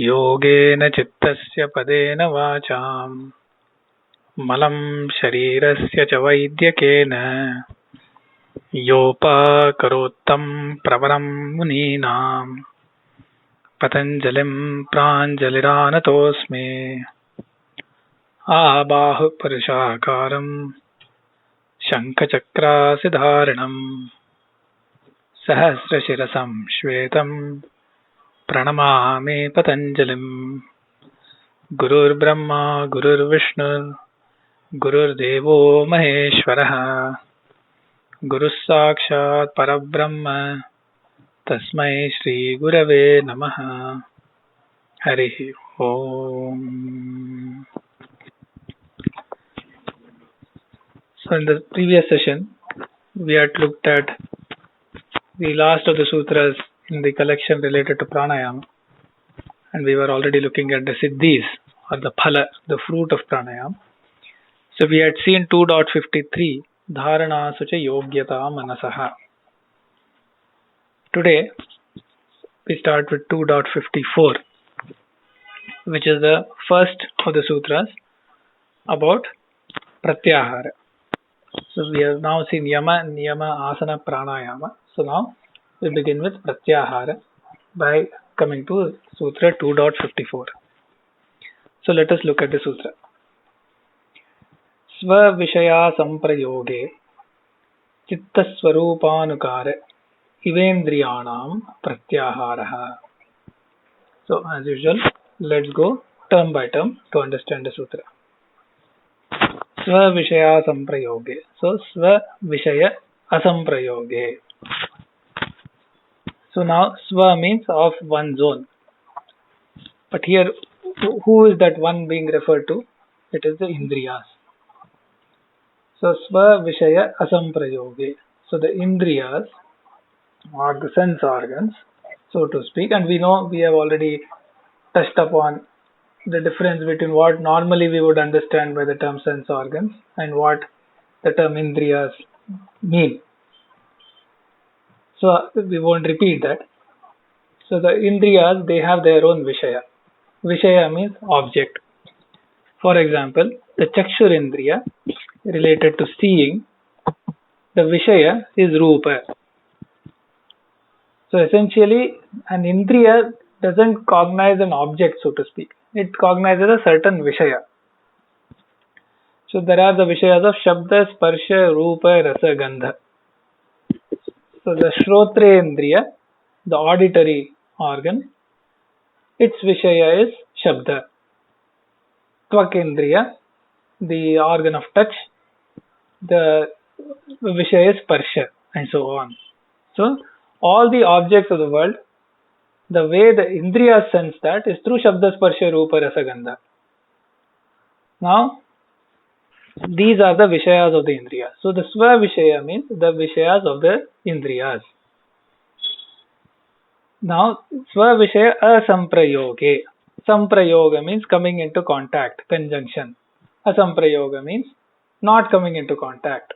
योगेन चित्तस्य पदेन वाचां मलं शरीरस्य च वैद्यकेन योपाकरोत्तं प्रवरं मुनीनां पतञ्जलिं प्राञ्जलिरानतोऽस्मि आबाहु पुरुषाकारं शङ्खचक्रासिधारणं सहस्रशिरसं श्वेतं प्रणमामि पतञ्जलिं गुरुर्ब्रह्मा गुरुर्विष्णु गुरुर्देवो महेश्वरः गुरुः साक्षात् परब्रह्म तस्मै श्री गुरवे नमः हरिः ओम. So in the previous session we had looked at the last of the sutras in the collection related to pranayama, and we were already looking at the siddhis or the phala, the fruit of pranayama. So we had seen 2.53 dharana sucha yogyata manasaha. Today we start with 2.54, which is the first of the sutras about pratyāhāraḥ. So we have now seen yama, niyama, asana, pranayama. So now we begin with pratyāhāraḥ by coming to sutra 2.54. So let us look at the sutra. Svaviṣayāsaṃprayoge cittasvarūpānukāra ivendriyāṇāṃ pratyāhāraḥ. So as usual, let's go term by term to understand the sutra. Svaviṣayāsaṃprayoge. So svaviṣayāsaṃprayoge. So now sva means of one's own. But here who is that one being referred to? It is the indriyas. So svaviṣayāsaṃprayoge. So the indriyas are the sense organs, so to speak, and we know we have already touched upon the difference between what normally we would understand by the term sense organs and what the term indriyas mean. So we won't repeat that. So the indriyas, they have their own vishaya. Vishaya means object. For example, the chakshurindriya related to seeing, the vishaya is rupa. So essentially an indriya doesn't cognize an object, so to speak. It cognizes a certain vishaya. So there are the vishayas of shabda, sparsha, rupa, rasa, gandha. So the shrotrendriya, the auditory organ, its vishaya is shabda. Tvakendriya, the organ of touch, the vishaya is sparsha, and so on. So all the objects of the world, the way the indriyas sense that is through shabda, sparsha, rupa, rasa, gandha. Now these are the vishayas of the indriyas. So the sva vishaya means the vishayas of the indriyas. Now sva vishaya asamprayoge. Samprayoga means coming into contact, conjunction. Asamprayoga means not coming into contact,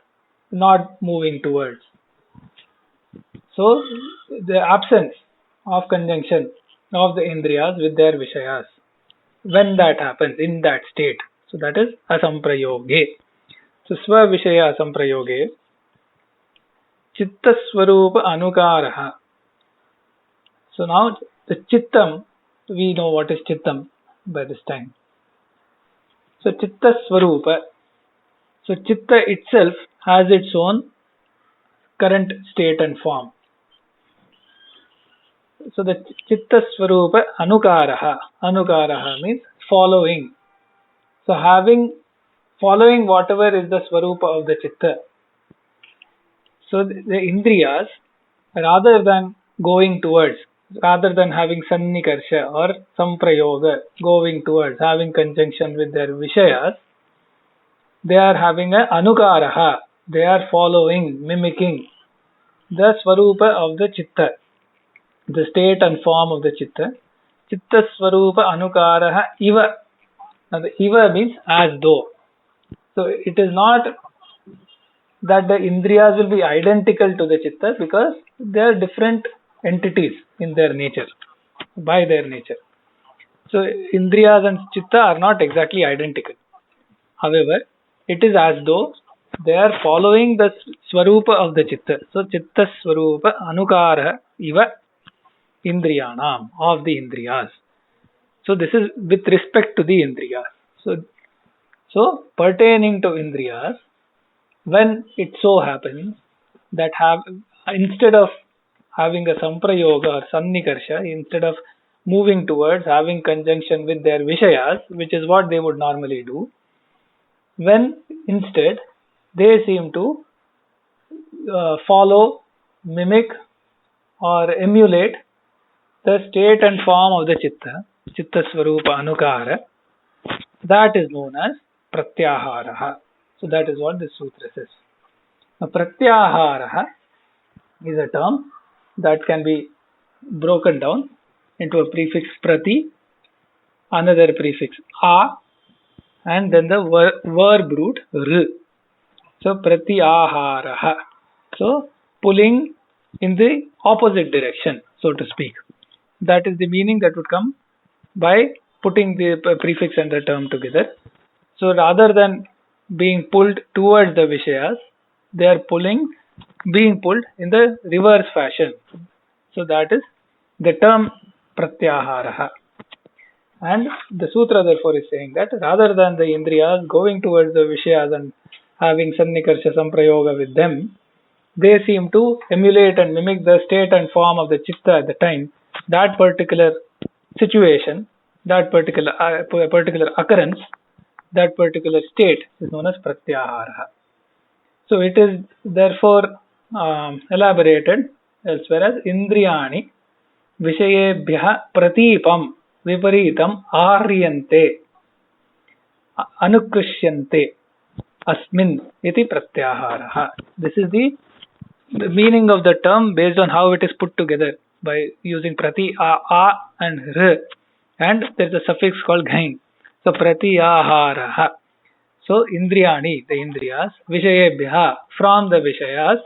not moving towards. So the absence of conjunction of the indriyas with their vishayas, when that happens, in that state, so that is asamprayoge. So svaviṣayāsaṃprayoge cittasvarūpānukāra. So now the chittam, we know what is chittam by this time. So cittasvarūpa. So chitta itself has its own current state and form. So the cittasvarūpānukāra. Anukaraha means following. So following whatever is the svarupa of the chitta. So the indriyas, rather than going towards, rather than having sannikarsha or samprayoga, going towards, having conjunction with their vishayas, they are having a anukaraha. They are following, mimicking the svarupa of the chitta, the state and form of the chitta. Cittasvarūpānukāra iva. Now the iva means as though. So it is not that the indriyas will be identical to the chitta, because they are different entities in their nature, by their nature. So Indriyas and Chitta are not exactly identical. However, it is as though they are following the Swarupa of the Chitta. So cittasvarūpānukāra iva Indriyāṇāṃ, of the Indriyas. So this is with respect to the Indriyas. So pertaining to Indriyas, when it so happens that instead of having a samprayoga or sannikarsha, instead of moving towards having conjunction with their vishayas, which is what they would normally do, when instead they seem to follow, mimic or emulate the state and form of the chitta, cittasvarūpānukāra, that is known as pratyāhāraḥ. So that is what this sutra says. Now, pratyāhāraḥ is a term that can be broken down into a prefix prati, another prefix a, and then the verb root r. So pratyāhāraḥ. So pulling in the opposite direction, so to speak. That is the meaning that would come by putting the prefix and the term together. So rather than being pulled towards the Vishayas, they are being pulled in the reverse fashion. So that is the term pratyāhāraḥ. And the sutra therefore is saying that rather than the Indriyas going towards the Vishayas and having sannikarsha samprayoga with them, they seem to emulate and mimic the state and form of the chitta at the time. That particular situation, that particular occurrence, that particular state is known as pratyāhāraḥ. So it is therefore elaborated elsewhere as indriyāṇi vishayebhyah pratīpam viparitam āryante anukrishyante asmin iti pratyāhāraḥ. This is the meaning of the term based on how it is put together by using prati a and r, and there is a suffix called ghain. So pratyāhāraḥ. So indriyāṇi, the indriyas, vishayebhyah, from the vishayas,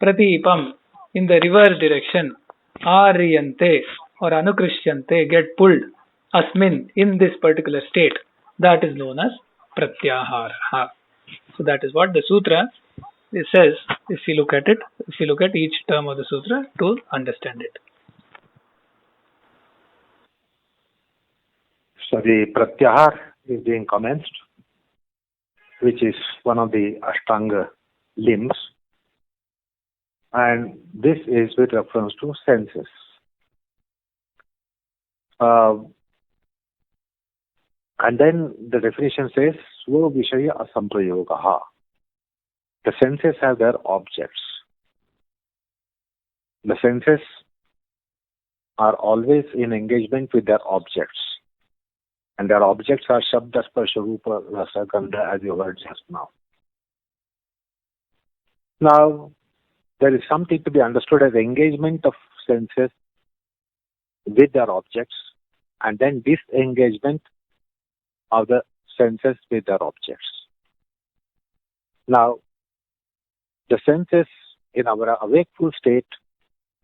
pratīpam, in the reverse direction, āryante or anukrishyante, get pulled, asmin, in this particular state, that is known as pratyāhāraḥ. So that is what the sutra says, if you look at it, if you look at each term of the sutra to understand it. So the pratyāhāraḥ is being commenced, which is one of the Ashtanga limbs, and this is with reference to senses. And then the definition says svaviṣayāsaṃprayoge. The senses have their objects. The senses are always in engagement with their objects. And their objects are shabda, sparsha, rupa, rasa, gandha, as you heard just now. Now, there is something to be understood as engagement of senses with their objects, and then disengagement of the senses with their objects. Now, the senses in our awakeful state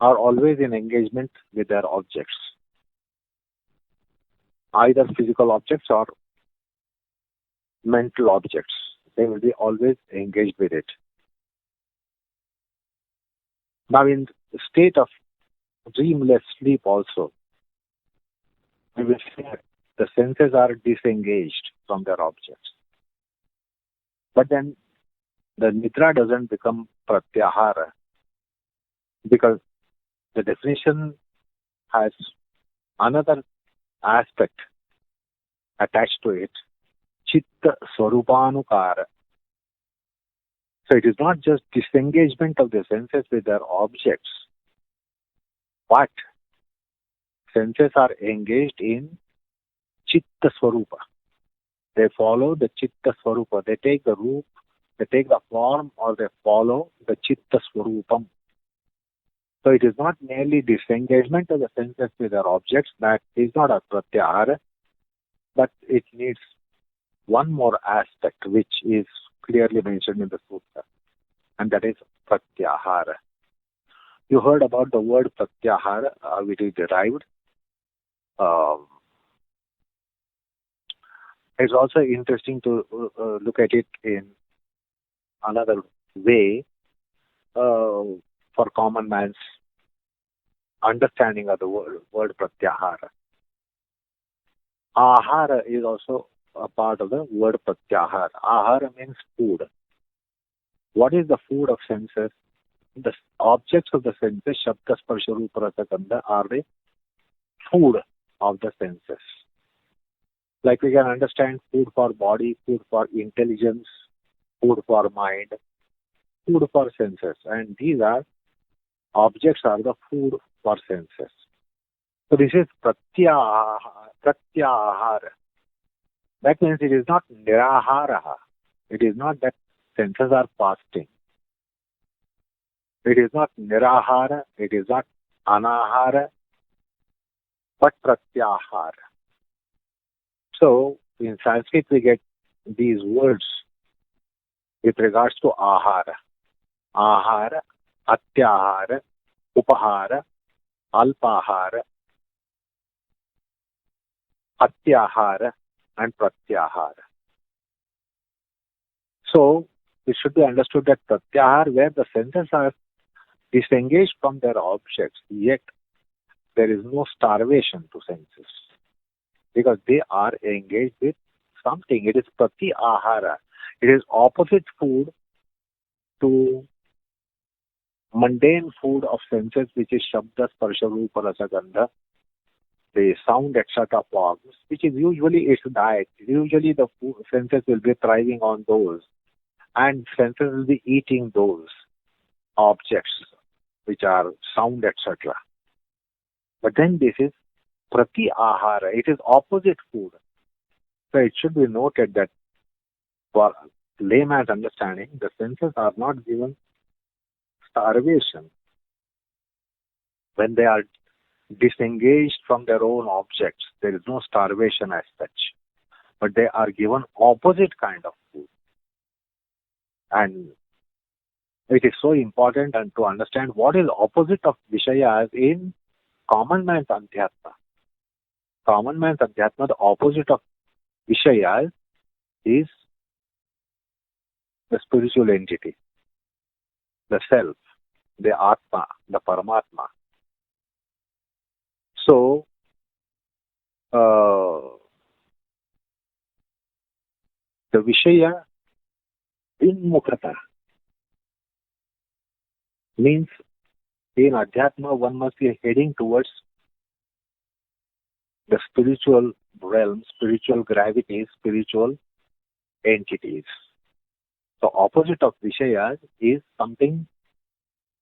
are always in engagement with their objects, either physical objects or mental objects. They will be always engaged with it. Now, in the state of dreamless sleep also, we will see that the senses are disengaged from their objects. But then the nidra doesn't become pratyāhāraḥ, because the definition has another aspect attached to it, cittasvarūpānukāra. So it is not just disengagement of the senses with their objects, but senses are engaged in cittasvarūpa. They follow the cittasvarūpa. They take the roop, they take the form, or they follow the cittasvarūpam. So it is not merely disengagement of the senses with their objects, that is not a pratyāhāraḥ, but it needs one more aspect which is clearly mentioned in the sutra, and that is pratyāhāraḥ. You heard about the word pratyāhāraḥ, which is derived. It's also interesting to look at it in another way for common man's understanding of the word pratyāhāraḥ. Ahara is also a part of the word pratyāhāraḥ. Ahara means food. What is the food of senses? The objects of the senses, shabda, sparsha, rūpa, rasa, gandha, are the food of the senses. Like we can understand food for body, food for intelligence, food for mind, food for senses. And these are objects are the food for senses. So this is pratyāhāraḥ. That means it is not nirāhāraḥ. It is not that senses are fasting. It is not nirāhāra, it is not anāhāra, but pratyāhāra. So, in Sanskrit we get these words with regards to ahara. Ahara, atyāhāra, upahāra, alpāhāra, atyāhāra, and pratyāhāra. So, it should be understood that pratyāhāra, where the senses are disengaged from their objects, yet there is no starvation to senses, because they are engaged with something. It is pratyāhāra. It is opposite food to mundane food of senses, which is shabda, sparsha, rūpa, rasa, gandha, the sound, etc. forms, which is usually its diet. Usually the senses will be thriving on those, and senses will be eating those objects, which are sound, etc. But then this is pratyāhāra. It is opposite food. So it should be noted that for layman's understanding, the senses are not given starvation when they are disengaged from their own objects. There is no starvation as such, but they are given opposite kind of food. And it is so important and to understand what is opposite of Vishayas in common man's Adhyatma. Common man's Adhyatma, the opposite of Vishayas is the spiritual entity, the self, the Atma, the Paramatma. So, the Vishaya Vinmukhata means in Adhyatma one must be heading towards the spiritual realm, spiritual gravity, spiritual entities. So opposite of Vishayas is something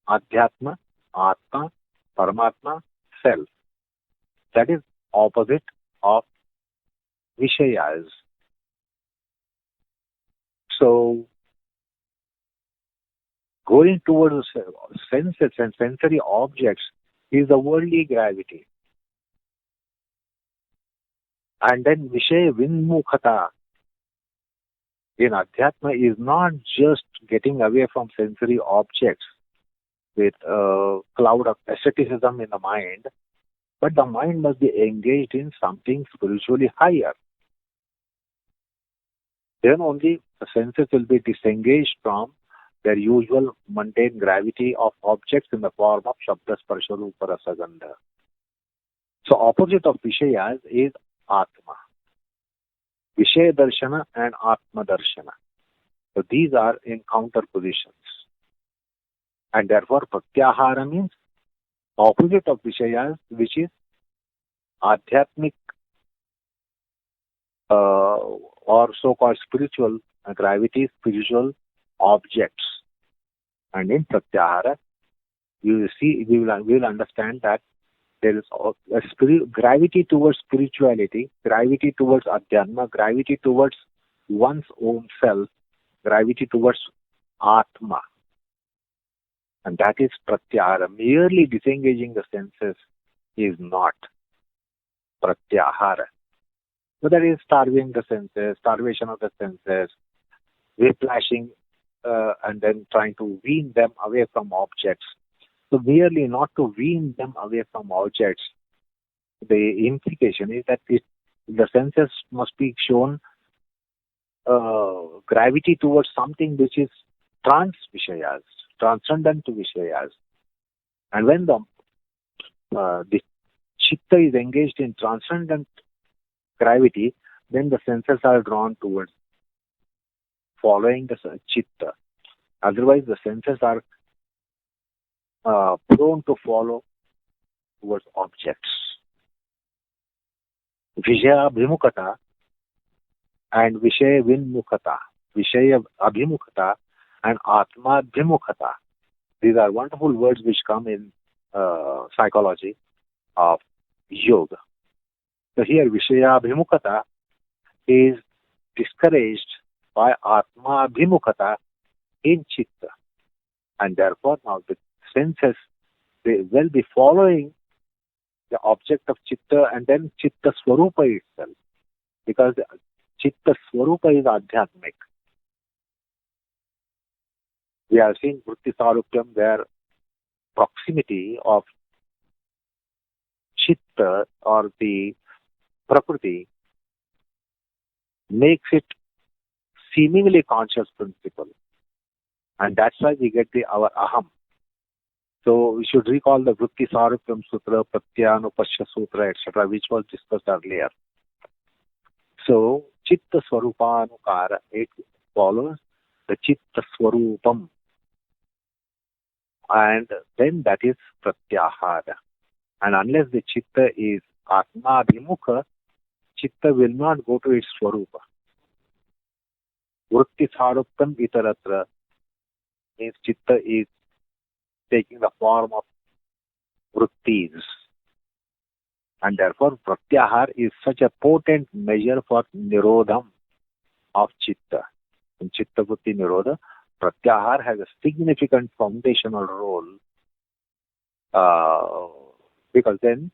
Adhyatma, Atma, Paramatma, Self. That is opposite of Vishayas. So going towards senses and sensory objects is the worldly gravity. And then Vishaya Vinmukhata in Adhyatma is not just getting away from sensory objects with a cloud of asceticism in the mind, but the mind must be engaged in something spiritually higher. Then only the senses will be disengaged from their usual mundane gravity of objects in the form of shabda, sparsha, rūpa, rasa, gandha. So opposite of Vishayas is Atma. Vishaya Darshana and Atma Darshana. So these are in counter positions. And therefore Pratyāhāra means opposite of Vishayas, which is Adhyatmic or so-called spiritual gravity, spiritual objects. And in Pratyāhāra, you will see, we will understand that there is a gravity towards spirituality, gravity towards Adhyatma, gravity towards one's own self, gravity towards Atma. And that is Pratyāhāra. Merely disengaging the senses is not Pratyāhāra. So that is starving the senses, starvation of the senses, whiplashing and then trying to wean them away from objects. So merely not to wean them away from objects, the implication is that the senses must be shown gravity towards something which is trans-vishayas, transcendent to vishayas. And when the chitta is engaged in transcendent gravity, then the senses are drawn towards following the chitta. Otherwise, the senses are prone to follow towards objects. Vishaya abhimukata and Vishaya vinmukata, Vishaya abhimukata and Atma abhimukata. These are wonderful words which come in psychology of yoga. So here Vishaya abhimukata is discouraged by Atma abhimukata in chitta. And therefore now the senses, they will be following the object of chitta and then chitta svarūpa itself. Because chitta svarūpa is adhyatmic. We have seen vritti sarupyam where proximity of chitta or the prakriti makes it seemingly conscious principle. And that's why we get our aham. So we should recall the vritti sarupyam sutra, pratyāhāraḥ sutra, etc., which was discussed earlier. So cittasvarūpānukāra, it follows the cittasvarūpam. And then that is pratyāhāraḥ. And unless the chitta is atma abhimukha, chitta will not go to its svarūpa. Vritti sarupyam itaratra means chitta is taking the form of vrittis. And therefore, pratyāhāraḥ is such a potent measure for nirodham of chitta. In chitta vritti nirodha, pratyāhāraḥ has a significant foundational role because then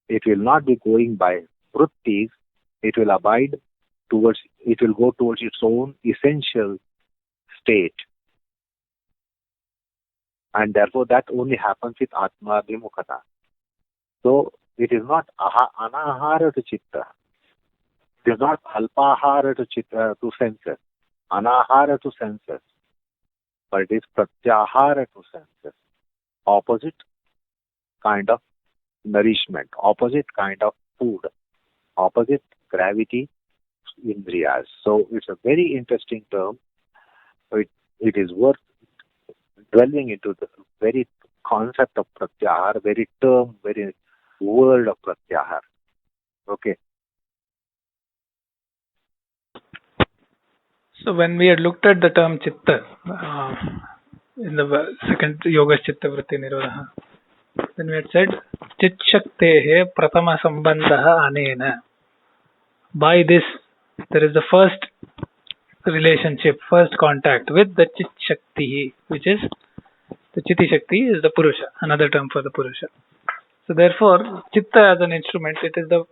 it will not be going by vrittis, it will go towards its own essential state. And therefore that only happens with atma abhimukata. So it is not anahara to chitta. It is not alpahara to chitta, to senses. Anahara to senses. But it is pratyāhāraḥ to senses. Opposite kind of nourishment, opposite kind of food, opposite gravity, indriyas. So it's a very interesting term. It is worth dwelling into the very concept of pratyāhāraḥ, very term, very word of pratyāhāraḥ. Okay. So when we had looked at the term chitta in the second yoga chitta vritti nirodha, then we had said chit shaktehe pratama sambandha anena. By this, there is the first relationship, first contact with the chit shakti, which is the chitti shakti is the purusha, another term for the purusha. So therefore, chitta as an instrument, it is the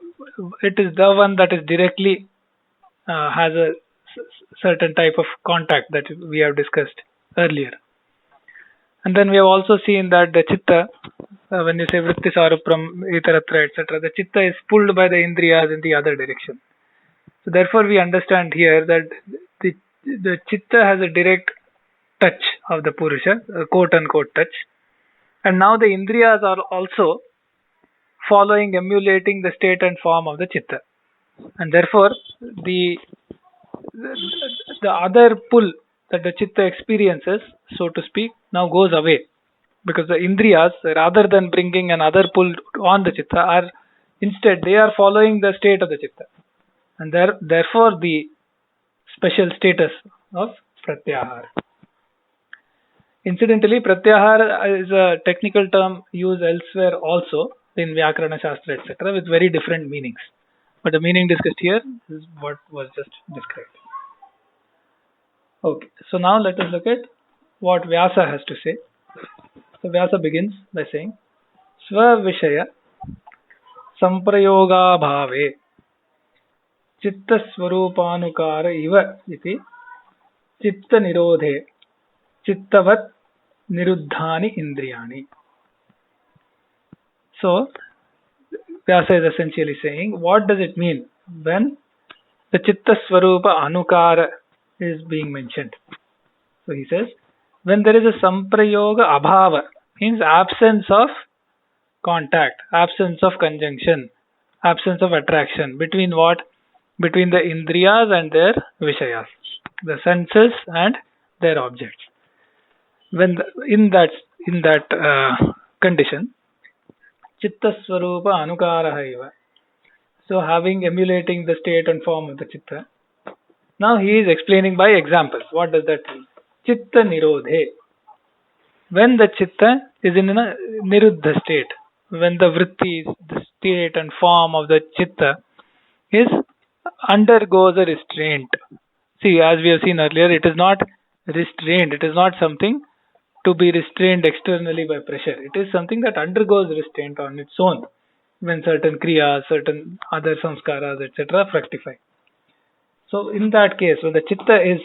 one that is directly has a certain type of contact that we have discussed earlier. And then we have also seen that the chitta, when you say vritti sarupram itaratra, etc., the chitta is pulled by the indriyas in the other direction. So therefore we understand here that the chitta has a direct touch of the purusha, a quote unquote touch. And now the indriyas are also following, emulating the state and form of the chitta. And therefore the other pull that the chitta experiences, so to speak, now goes away. Because the indriyas, rather than bringing another pull on the chitta, instead they are following the state of the chitta. And therefore the special status of pratyāhāraḥ. Incidentally, pratyāhāraḥ is a technical term used elsewhere also in Vyakarana Shastra, etc., with very different meanings. But the meaning discussed here is what was just described. Okay, so now let us look at what Vyasa has to say. So Vyasa begins by saying, svaviṣayāsaṃprayoga bhāve cittasvarūpānukāra iva iti citta nirodhe cittavat niruddhāni indriyāṇi. So Vyasa is essentially saying, what does it mean when the cittasvarūpānukāra is being mentioned? So he says, when there is a samprayoga abhava, means absence of contact, absence of conjunction, absence of attraction between what? Between the indriyas and their vishayas, the senses and their objects. When in that condition, cittasvarūpānukāra, so emulating the state and form of the chitta. Now he is explaining by examples. What does that mean? Chitta nirodhe. When the chitta is in a niruddha state, when the vrittis, the state and form of the chitta undergoes a restraint. See, as we have seen earlier, it is not restrained. It is not something to be restrained externally by pressure. It is something that undergoes restraint on its own when certain kriyas, certain other samskaras, etc. fructify. So in that case, when the chitta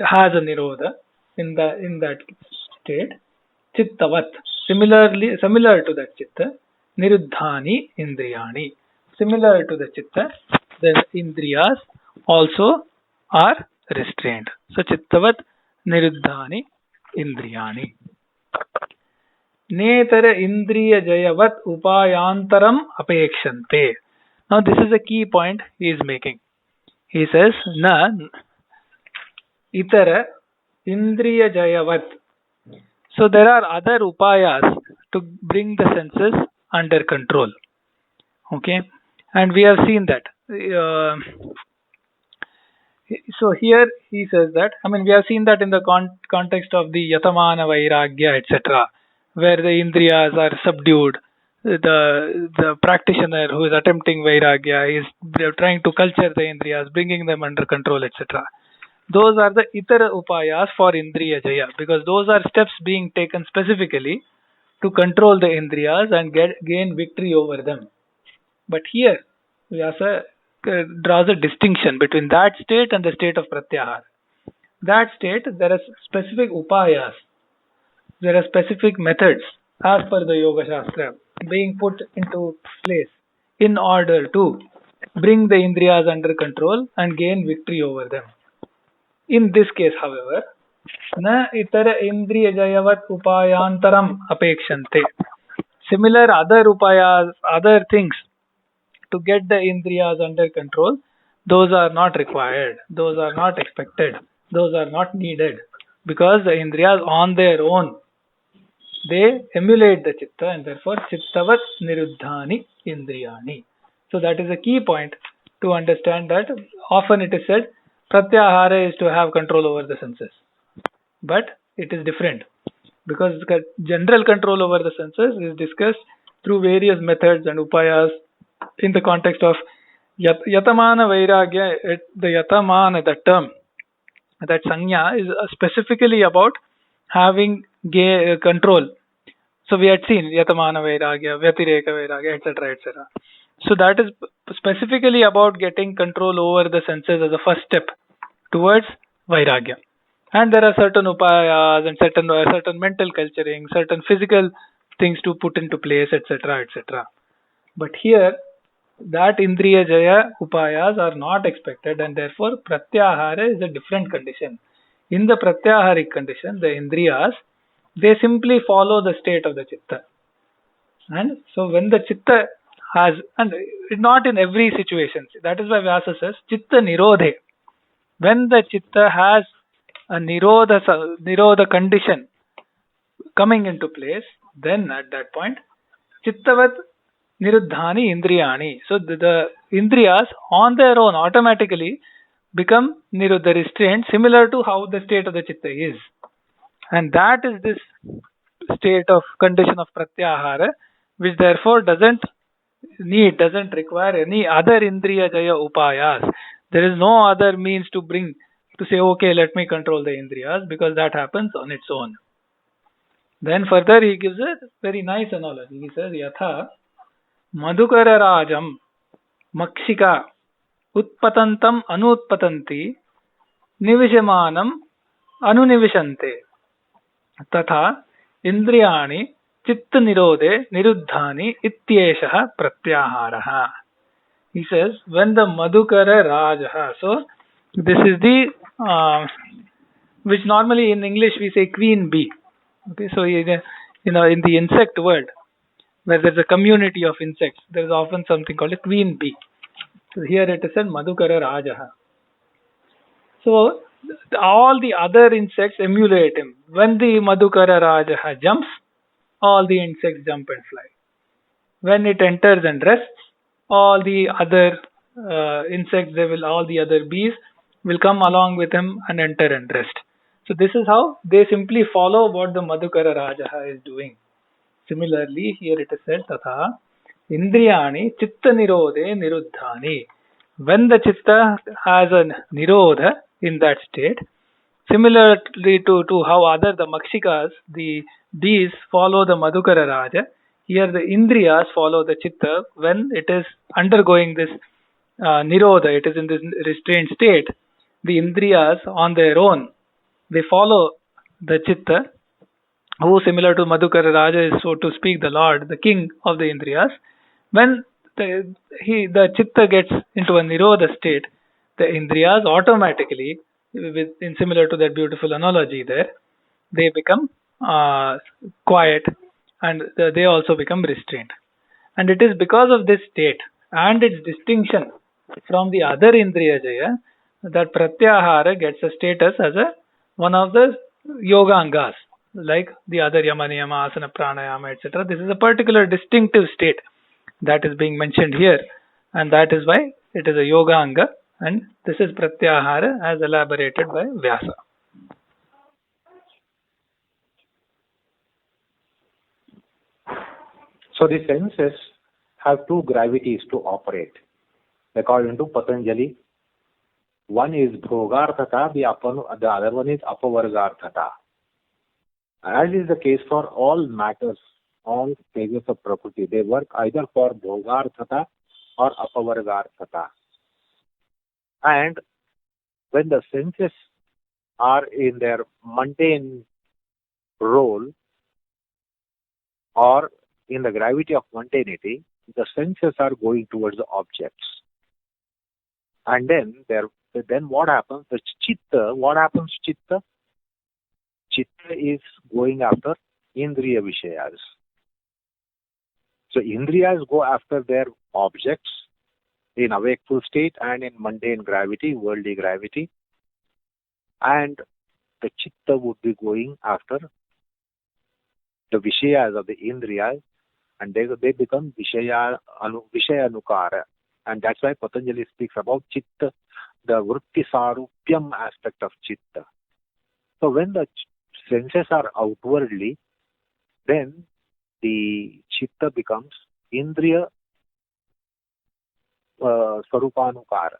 has a nirodha in that state, chittavat, similar to that chitta, niruddhani indriyāṇi. Similar to the chitta, the indriyas also are restrained. So chittavat niruddhani indriyāṇi. Netara indriya jayavat upayantaram apekshante. Now this is a key point he is making. He says, na itara indriya jayavat. So there are other upayas to bring the senses under control. Okay, and we have seen that. So here he says that, we have seen that in the context of the yatamana vairagya, etc., where the indriyas are subdued. The practitioner who is attempting vairagya is trying to culture the indriyas, bringing them under control, etc. Those are the itara upayas for indriya jaya, because those are steps being taken specifically to control the indriyas and gain victory over them. But here Vyasa draws a distinction between that state and the state of pratyāhāraḥ. That state, there are specific upayas, there are specific methods as per the Yoga Shastra being put into place in order to bring the indriyas under control and gain victory over them. In this case, however, na itara indriya jayavat upayantaram apekshante. Similar other upayas, other things to get the indriyas under control, those are not required, those are not expected, those are not needed, because the indriyas on their own, they emulate the chitta, and therefore chittavat niruddhani indriyāṇi. So that is a key point to understand, that often it is said pratyāhāraḥ is to have control over the senses, but it is different, because general control over the senses is discussed through various methods and upayas in the context of yatamana vairagya. The yatamana, the term, that sanya, is specifically about having control. So we had seen yatamana vairagya, vyatireka vairagya, etc., etc. So that is specifically about getting control over the senses as a first step towards vairagya. And there are certain upayas and certain mental culturing, certain physical things to put into place, etc., etc. But here, that indriya jaya upayas are not expected, and therefore pratyāhāraḥ is a different condition. In the pratyāhāric condition, the indriyas, they simply follow the state of the chitta. And so when the chitta has, and not in every situation, that is why Vyasa says chitta nirodhe. When the chitta has a nirodha condition coming into place, then at that point chittavat niruddhani indriyāṇi. So the indriyas on their own automatically become niruddha, restrained, similar to how the state of the chitta is. And that is this state of condition of pratyāhāraḥ, which therefore doesn't require any other indriya jaya upayas. There is no other means to say, okay, let me control the indriyas, because that happens on its own. Then further he gives a very nice analogy. He says, yatha madhukara rajam makshika utpatantam anutpatanti nivishamanam anunivishante tatha indriyāṇi chitta nirode niruddhani ityeshah pratyāhāraḥ. He says, when the Madhukara Raja, so this is the, which normally in English we say queen bee. Okay, so in the insect world, where there's a community of insects, there is often something called a queen bee. So here it is said Madhukara Raja. So all the other insects emulate him. When the Madhukara Raja jumps, all the insects jump and fly. When it enters and rests, all the other insects, all the other bees will come along with him and enter and rest. So this is how they simply follow what the Madhukara Raja is doing. Similarly, here it is said, tataḥ, indriyāṇi citta nirode niruddhani. When the chitta has a nirodha in that state, similarly to how the makshikas, the bees follow the Madhukara Raja, here the indriyas follow the chitta when it is undergoing this nirodha, it is in this restrained state. The indriyas on their own, they follow the chitta, who similar to Madhukara Raja is, so to speak, the Lord, the king of the indriyas. When the chitta gets into a nirodha state, the indriyas automatically, in similar to that beautiful analogy there, they become quiet and they also become restrained. And it is because of this state and its distinction from the other indriya jaya that pratyāhāraḥ gets a status as one of the yoga angas, like the other yama niyama, asana, pranayama, etc. This is a particular distinctive state that is being mentioned here, and that is why it is a yoga anga, and this is pratyāhāraḥ as elaborated by Vyasa. So the senses have two gravities to operate. According to Patanjali, one is bhogarthata, the other one is apavargarthata. As is the case for all matters, all stages of Prakriti, they work either for bhogarthata or apavargarthata. And when the senses are in their mundane role or in the gravity of mundanity, the senses are going towards the objects. And then what happens? The chitta, what happens to chitta? Chitta is going after indriya vishayas. So indriyas go after their objects in a wakeful state and in mundane gravity, worldly gravity. And the chitta would be going after the vishayas of the indriyas, and they become vaśyatendriyāṇāṃ. And that's why Patanjali speaks about chitta, the vritti sarupyam aspect of chitta. So when the senses are outwardly, then the chitta becomes indriya svaruپānukāra.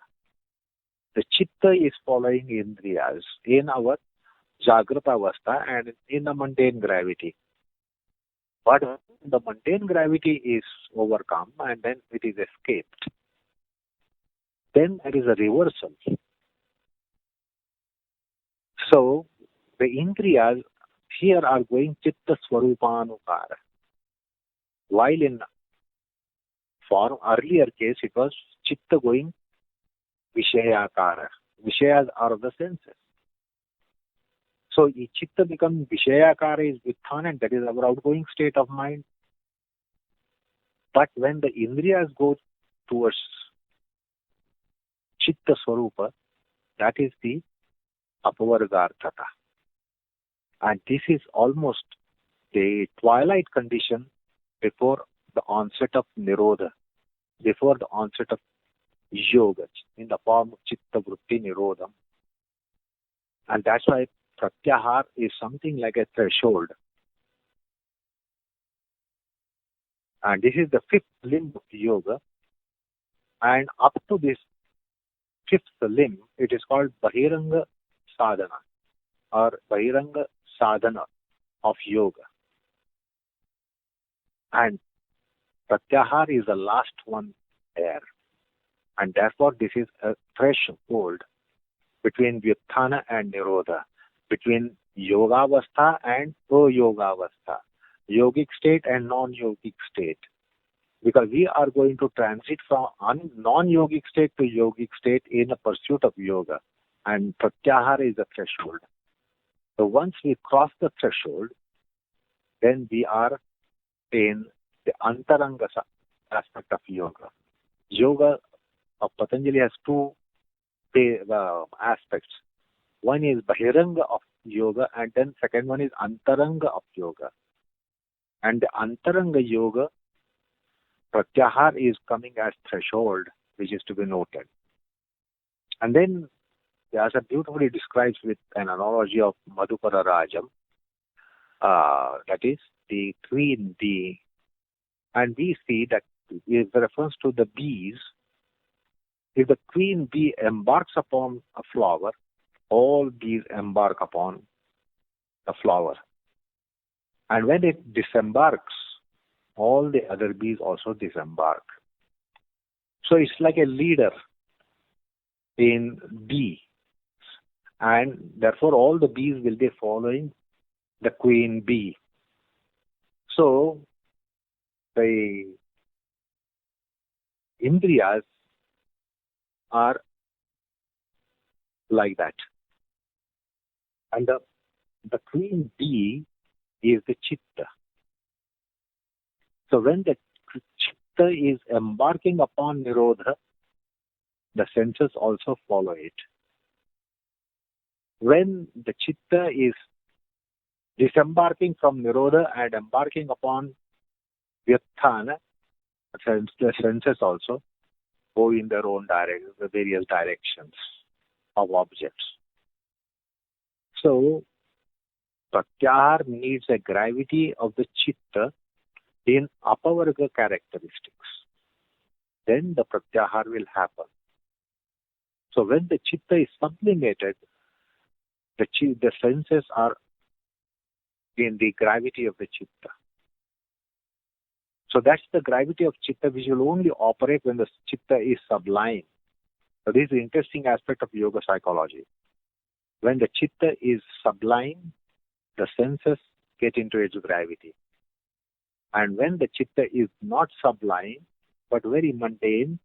The chitta is following indriyas in our jagrata avastha and in the mundane gravity. But the mundane gravity is overcome and then it is escaped. Then there is a reversal. So the indriyas here are going cittasvarūpānukāra. While in earlier case it was chitta going viṣayākara. Vishayas are the senses. So chitta becomes viṣayākara is vitthana, and that is our outgoing state of mind. But when the indriyas go towards chitta swarupa, that is the apavargarthata. And this is almost the twilight condition before the onset of nirodha, before the onset of yoga in the form of chitta vritti nirodham. And that's why pratyāhāraḥ is something like a threshold. And this is the fifth limb of yoga. And up to this fifth limb, it is called bahiranga sadhana or bahiranga sadhana of yoga. And pratyāhāraḥ is the last one there. And therefore, this is a threshold between vyutthana and nirodha, between yoga avastha and ayoga avastha, yogic state and non-yogic state. Because we are going to transit from non-yogic state to yogic state in a pursuit of yoga. And pratyāhāraḥ is the threshold. So once we cross the threshold, then we are in the antaranga aspect of yoga. Yoga of Patanjali has two aspects. One is bahiranga of yoga, and then second one is antaranga of yoga. And the antaranga yoga, pratyāhāraḥ is coming as threshold, which is to be noted. And then Vyasa beautifully describes with an analogy of Madhupara Rajam, that is the queen bee. And we see that with reference to the bees, if the queen bee embarks upon a flower, all bees embark upon the flower. And when it disembarks, all the other bees also disembark. So it's like a leader in bee. And therefore all the bees will be following the queen bee. So the indriyas are like that. And the queen bee is the chitta. So when the chitta is embarking upon nirodha, the senses also follow it. When the chitta is disembarking from nirodha and embarking upon vyatthana, the senses also go in their own direction, the various directions of objects. So pratyāhāraḥ needs a gravity of the chitta in apavarga characteristics. Then the pratyāhāraḥ will happen. So when the chitta is sublimated, the senses are in the gravity of the chitta. So that's the gravity of chitta which will only operate when the chitta is sublime. So this is an interesting aspect of yoga psychology. When the chitta is sublime, the senses get into its gravity. And when the chitta is not sublime, but very mundane,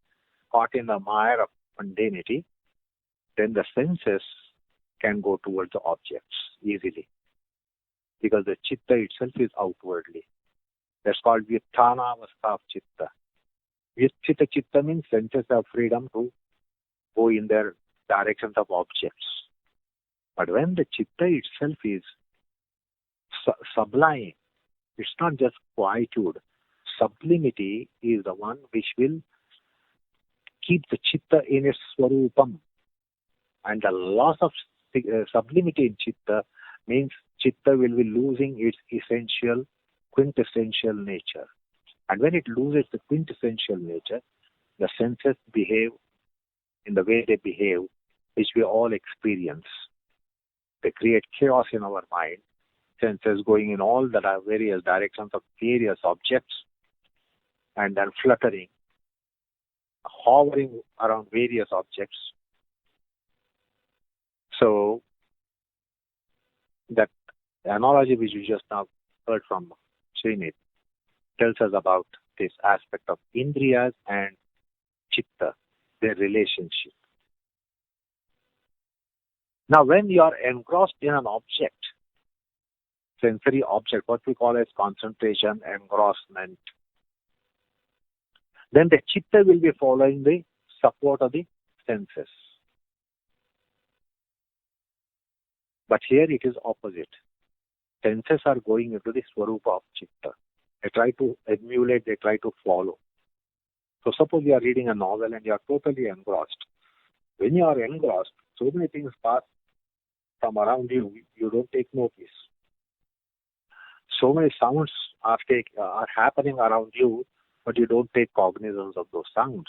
caught in the mire of mundanity, then the senses can go towards the objects easily. Because the chitta itself is outwardly. That's called vyatthānāvastha of chitta. Vyatthita chitta means senses have freedom to go in their directions of objects. But when the chitta itself is sublime, it's not just quietude. Sublimity is the one which will keep the chitta in its svarūpam. And the loss of sublimity in chitta means chitta will be losing its essential, quintessential nature. And when it loses the quintessential nature, the senses behave in the way they behave, which we all experience. They create chaos in our mind, senses going in all the various directions of various objects, and then fluttering, hovering around various objects. So that analogy which we just now heard from Srineet tells us about this aspect of indriyas and chitta, their relationship. Now when you are engrossed in an object, sensory object, what we call as concentration, engrossment, then the chitta will be following the support of the senses. But here it is opposite. Senses are going into the swarupa of chitta. They try to emulate, they try to follow. So suppose you are reading a novel and you are totally engrossed. When you are engrossed, so many things pass from around you, you don't take notice. So many sounds are happening around you, but you don't take cognizance of those sounds.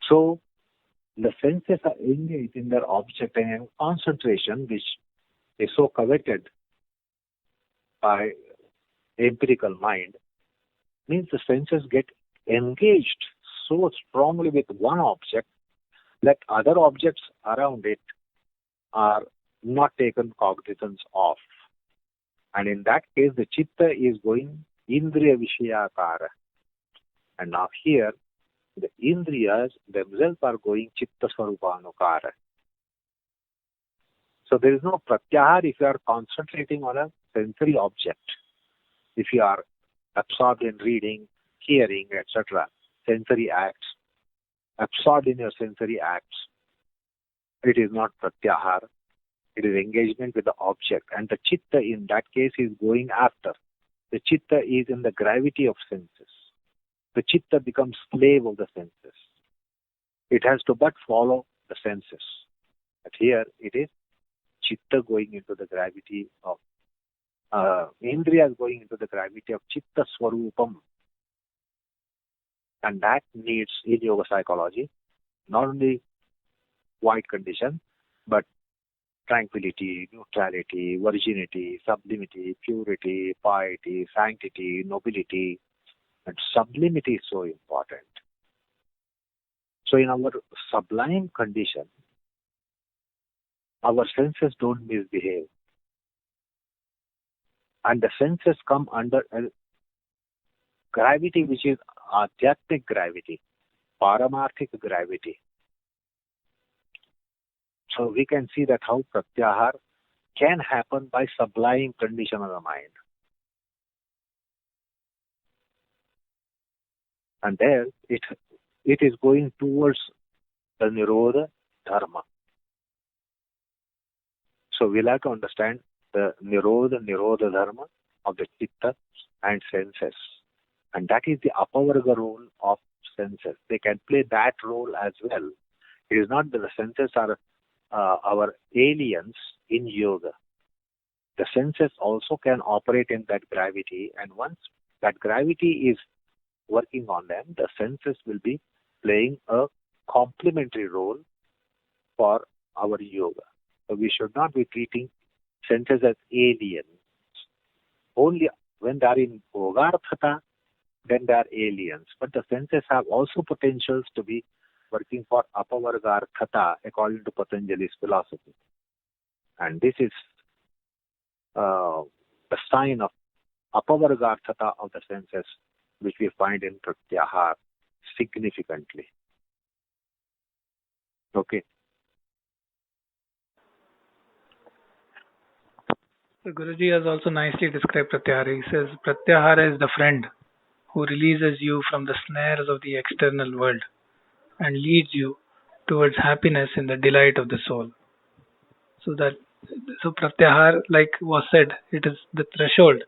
So the senses are engaged in their object, and concentration, which is so coveted by empirical mind, means the senses get engaged so strongly with one object that other objects around it are not taken cognizance of. And in that case, the chitta is going ivendriyāṇāṃ. And now here, the indriyas themselves are going cittasvarūpānukāra. So there is no pratyāhāraḥ if you are concentrating on a sensory object. If you are absorbed in reading, hearing, etc., sensory acts, absorbed in your sensory acts, it is not pratyāhāraḥ. It is engagement with the object. And the chitta in that case is going after. The chitta is in the gravity of senses. The chitta becomes slave of the senses. It has to but follow the senses. But here it is chitta going into the gravity of indriyas going into the gravity of cittasvarūpam. And that needs, in yoga psychology, not only white condition, but tranquility, neutrality, virginity, sublimity, purity, piety, sanctity, nobility. And sublimity is so important. So in our sublime condition, our senses don't misbehave. And the senses come under a gravity which is adhyatmic gravity, paramarthik gravity. So we can see that how pratyāhāraḥ can happen by sublime condition of the mind. And there it is going towards the nirodha dharma. So we'll have to understand the nirodha dharma of the chitta and senses. And that is the apavarga role of senses. They can play that role as well. It is not that the senses are our aliens in yoga. The senses also can operate in that gravity, and once that gravity is working on them, the senses will be playing a complementary role for our yoga. So we should not be treating senses as aliens. Only when they are in bhogarthata, then they are aliens. But the senses have also potentials to be working for apavargarthata according to Patanjali's philosophy. And this is the sign of apavargarthata of the senses, which we find in pratyāhāraḥ significantly. Okay. So Guruji has also nicely described pratyāhāraḥ. He says pratyāhāraḥ is the friend who releases you from the snares of the external world and leads you towards happiness in the delight of the soul. So pratyāhāraḥ, like was said, it is the threshold,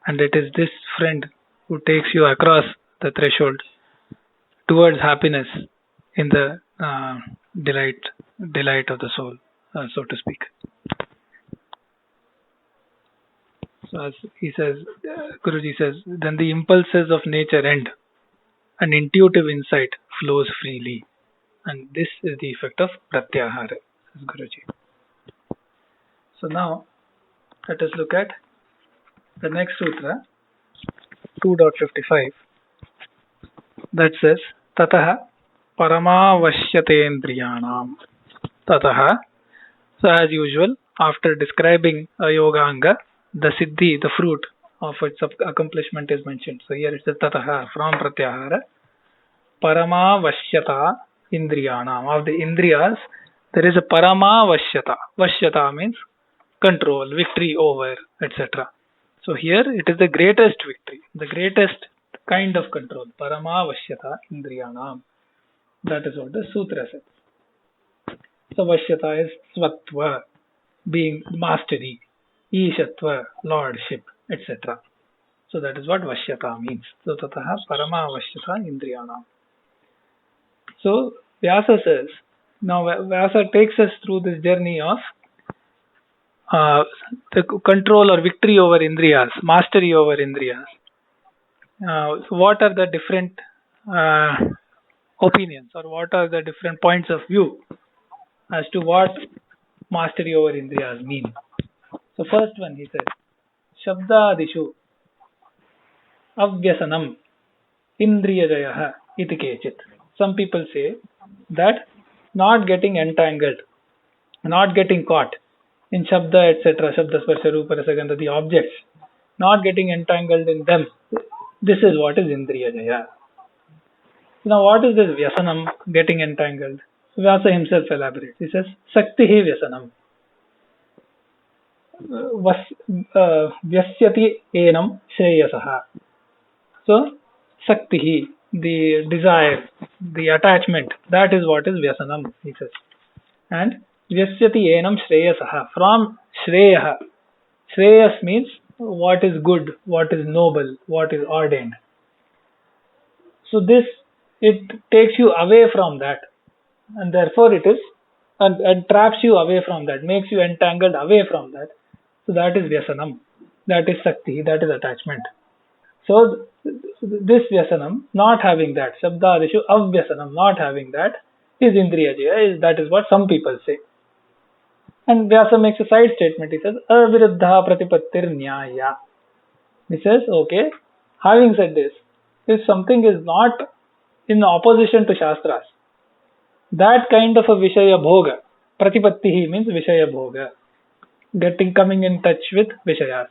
and it is this friend who takes you across the threshold towards happiness in the delight of the soul, so to speak. So as he says, Guruji says, then the impulses of nature end and intuitive insight flows freely. And this is the effect of pratyāhāraḥ, says Guruji. So now, let us look at the next sutra, 2.55, that says, tataḥ paramā vaśyatendriyāṇām. Tataḥ. So as usual, after describing a yoga anga, the siddhi, the fruit of its accomplishment is mentioned. So here it says tataḥ from pratyāhāraḥ. Paramā vaśyatā indriyāṇām. Of the indriyas, there is a paramā vaśyata. Vaśyata means control, victory over, etc. So here it is the greatest victory, the greatest kind of control. Paramā vaśyata indriyāṇām. That is what the sutra says. So vaśyata is svatva, being mastery, īshatva, lordship, etc. So that is what vaśyata means. So tataḥ paramā vaśyata indriyāṇām. So Vyasa says, now Vyasa takes us through this journey of the control or victory over indriyas, mastery over indriyas. So what are the different opinions, or what are the different points of view as to what mastery over indriyas mean? So first one, he says, Shabdadishu avyasanam indriyajayah iti kechit. Some people say that not getting entangled, not getting caught in Shabda, etc., Shabda, Sparsha, Rupa, Rasa, Gandha, the objects, not getting entangled in them. This is what is Indriya Jaya. Now, what is this Vyasanam, getting entangled? Vyasa himself elaborates. He says, Saktihi Vyasanam. Vaśyati enam shreyasaha. So, Saktihi, the desire, the attachment, that is what is Vyasanam, he says. And Vaśyati enam shreyasaha, from Shreyaha. Shreyas means what is good, what is noble, what is ordained. So this, it takes you away from that, and therefore it is, and traps you away from that, makes you entangled away from that. So that is Vyasanam, that is Sakti, that is attachment. So this Vyasanam, not having that, Shabdadishu Avvyasanam, not having that, is Indriya Jaya, that is what some people say. And Vyasa makes a side statement. He says, Aviruddha pratipattir nyaya. He says, okay, having said this, if something is not in opposition to Shastras, that kind of a Vishaya Bhoga, Pratipattihi means Vishaya Bhoga, coming in touch with Vishayas.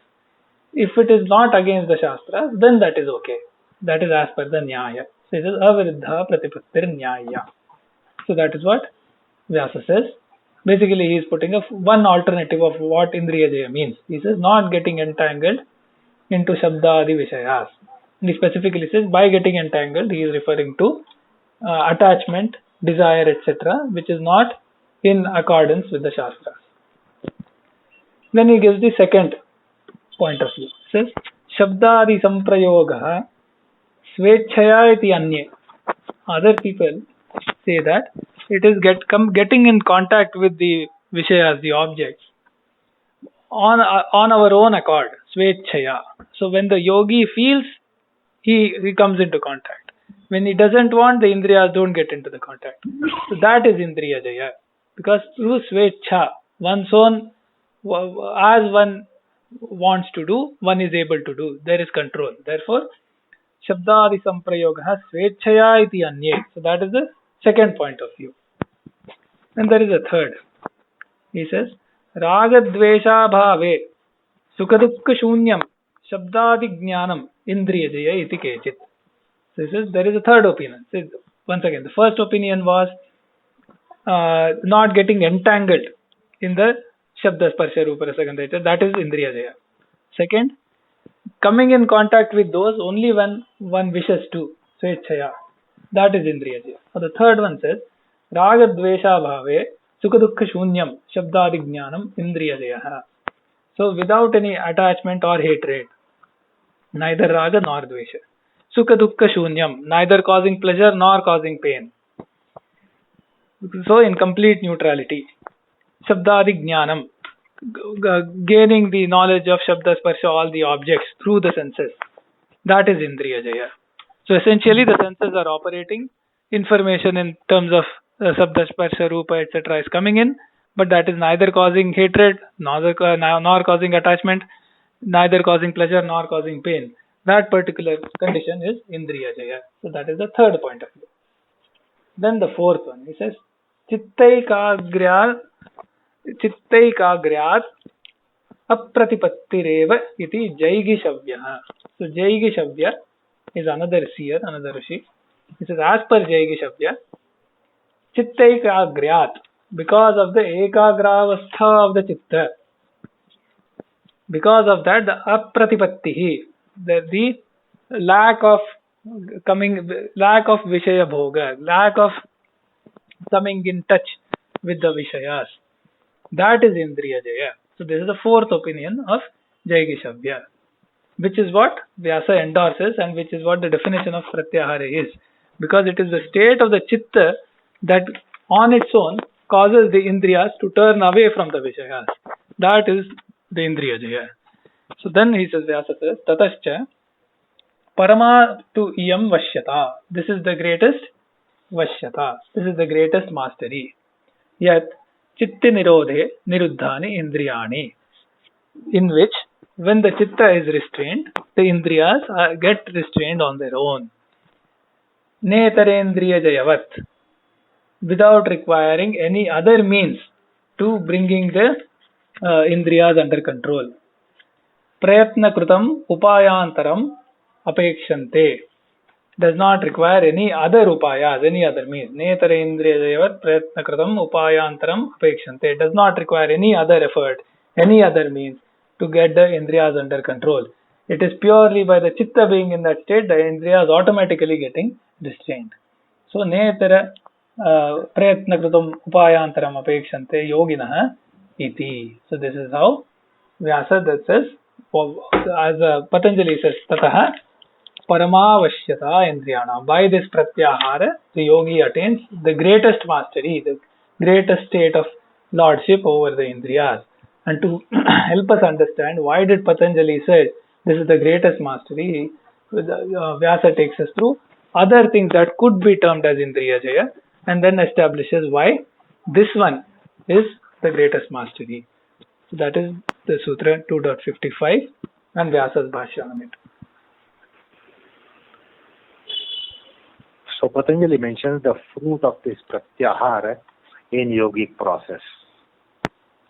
If it is not against the Shastras, then that is okay. That is as per the Nyaya. So he says, Aviruddha pratipattir nyaya. So that is what Vyasa says. Basically, he is putting up one alternative of what Indriya Jaya means. He says, not getting entangled into Shabda Adi Vishayas. And he specifically says, by getting entangled, he is referring to attachment, desire, etc., which is not in accordance with the Shastras. Then he gives the second point of view. He says, svaviṣayāsaṃprayoge svaviṣayā iti anye. Other people say that it is getting in contact with the Vishayas, the objects, on our own accord, svaviṣayā. So when the yogi feels, he comes into contact. When he doesn't want, the Indriyas don't get into the contact. So that is Indriya Jaya. Because through svaviṣya, one's own, as one wants to do, one is able to do. There is control. Therefore, svaviṣayāsaṃprayoge svaviṣayā iti anye. So that is the second point of view. And there is a third. He says, ragadvesha bhave sukadukka shunyam shabdadi jnanam indriya jaya iti kechit. So he says, there is a third opinion. So once again, the first opinion was not getting entangled in the Shabda, Sparsha, Rupa, Rasa, Gandha, that is Indriya Jaya. Second, coming in contact with those only when one wishes to, svaviṣayā, that is Indriya Jaya. So the third one says, Raga Dvesha Bhave Sukadukha Shunyam Shabdadi Jnanam Indriya Jaya. So without any attachment or hatred, neither Raga nor Dvesha. Sukadukha Shunyam, neither causing pleasure nor causing pain. So in complete neutrality. Shabdadi Jnanam, gaining the knowledge of Shabda, Sparsha, all the objects through the senses. That is Indriya Jaya. So essentially the senses are operating, information in terms of Shabda, Sparsha, Rupa, etc. is coming in, but that is neither causing hatred, nor causing attachment, neither causing pleasure nor causing pain. That particular condition is Indriya Jaya. So that is the third point of view. Then the fourth one, he says, Chittaikagryat apratipattireva iti jaigishavya. So jaigishavya is another seer, another rishi. He says, as per jaigishavya, Chittaikagryat, because of the ekagravastha of the chitta, because of that, the apratipattihi, the lack of Vishaya Bhoga, lack of coming in touch with the Vishayas, that is Indriya Jaya. So this is the fourth opinion of Jaigishavya, which is what Vyasa endorses and which is what the definition of pratyāhāraḥ is. Because it is the state of the chitta that on its own causes the Indriyas to turn away from the Vishayas. That is the Indriya Jaya. So then he says, Vyasa says, tataḥ paramā tu iyam vaśyata. This is the greatest vaśyata. This is the greatest mastery. Yet chitti nirodhe niruddhani indriyāṇi, in which when the chitta is restrained, the indriyas get restrained on their own. Netarendriya jayavat, without requiring any other means to bringing the indriyas under control. Prayatna kritam upayantaram apekshante. Does not require any other upayas, any other means. Netara indriyajayavat prayatna kritam upayantaram apekshante. Does not require any other effort, any other means to get the indriyas under control. It is purely by the chitta being in that state, the indriyas automatically getting restrained. So, netara prayatna kritam upayantaram apekshante yoginah iti. So, this is how Vyasa that says, as Patanjali says, tataḥ paramā vaśyatendriyāṇām. By this pratyāhāraḥ, the yogi attains the greatest mastery, the greatest state of lordship over the indriyas. And to help us understand why did Patanjali say this is the greatest mastery, Vyasa takes us through other things that could be termed as indriya jaya and then establishes why this one is the greatest mastery. So that is the Sutra 2.55 and Vyasa's Bhashya on it. So Patanjali mentions the fruit of this pratyāhāraḥ in yogic process.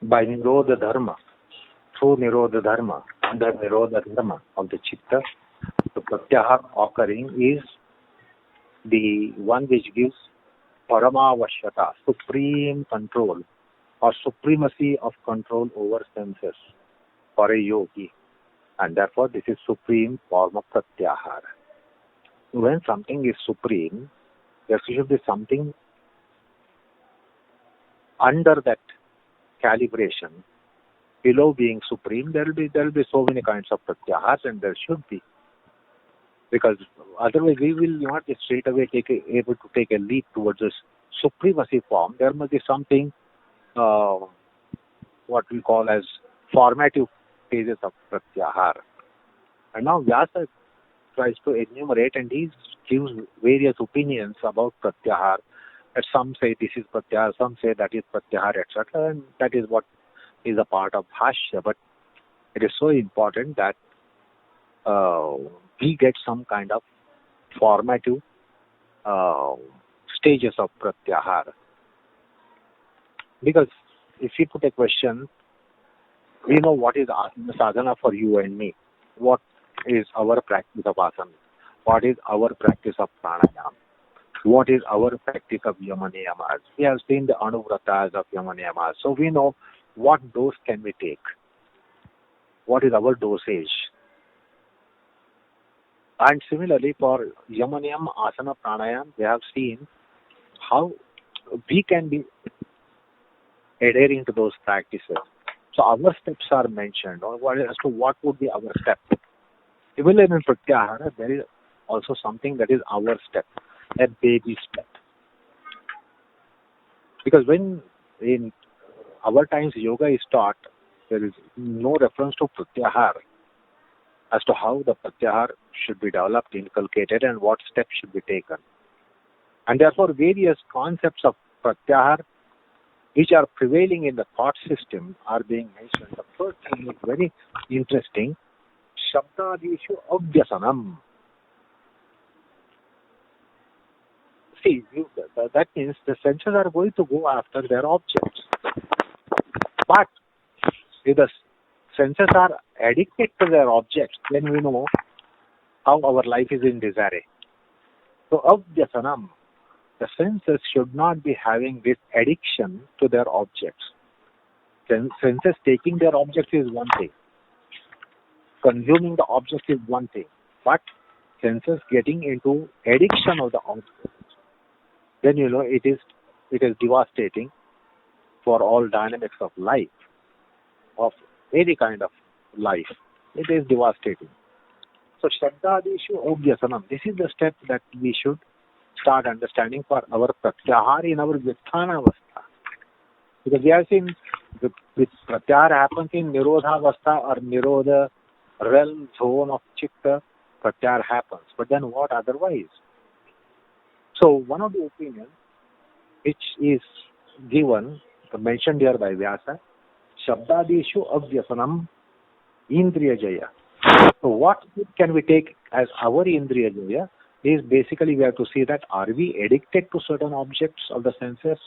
By Nirodha Dharma, through Nirodha Dharma, under Nirodha Dharma of the Chitta, the pratyāhāraḥ occurring is the one which gives paramā vaśyata, supreme control or supremacy of control over senses for a yogi. And therefore this is supreme form of pratyāhāraḥ. When something is supreme, there should be something under that calibration. Below being supreme, there will be so many kinds of pratyāhāras, and there should be. Because otherwise we will not straight away able to take a leap towards this supremacy form. There must be something what we call as formative phases of pratyāhāra. And now Vyasa tries to enumerate, and he gives various opinions about pratyāhāra. Some say this is pratyāhāra, some say that is pratyāhāra, etc. And that is what is a part of Bhashya. But it is so important that we get some kind of formative stages of pratyāhāra. Because if you put a question, we know what is sadhana for you and me. What is our practice of asana? What is our practice of pranayama? What is our practice of yama-niyamas? We have seen the anuvratas of yama-niyamas. So we know what dose can we take. What is our dosage? And similarly for yama-niyam, asana, pranayama, we have seen how we can be adhering to those practices. So our steps are mentioned, or as to what would be our step. Even in pratyāhāra, there is also something that is our step, a baby step. Because when in our times yoga is taught, there is no reference to pratyāhāra as to how the pratyāhāra should be developed, inculcated, and what steps should be taken. And therefore various concepts of pratyāhāra which are prevailing in the thought system are being mentioned. The first thing is very interesting. Shabdadishu abhyasanam. See, that means the senses are going to go after their objects. But if the senses are addicted to their objects, then we know how our life is in disarray. So abhyasanam, the senses should not be having this addiction to their objects. Senses taking their objects is one thing. Consuming the object is one thing. But senses getting into addiction of the object, then it is devastating for all dynamics of life, of any kind of life. It is devastating. So Shraddhadishu Obhyasanam, this is the step that we should start understanding for our pratyāhāra in our Vitthāna avastha. Because we have seen with pratyāhāra happens in Nirodha avastha or Nirodha realm zone of Chitta, pratyāhāra happens. But then what otherwise? So one of the opinions which is given, mentioned here by Vyasa, Shabdadishu Abhyasanam Indriya Jaya. So what can we take as our Indriya Jaya is basically we have to see that are we addicted to certain objects of the senses?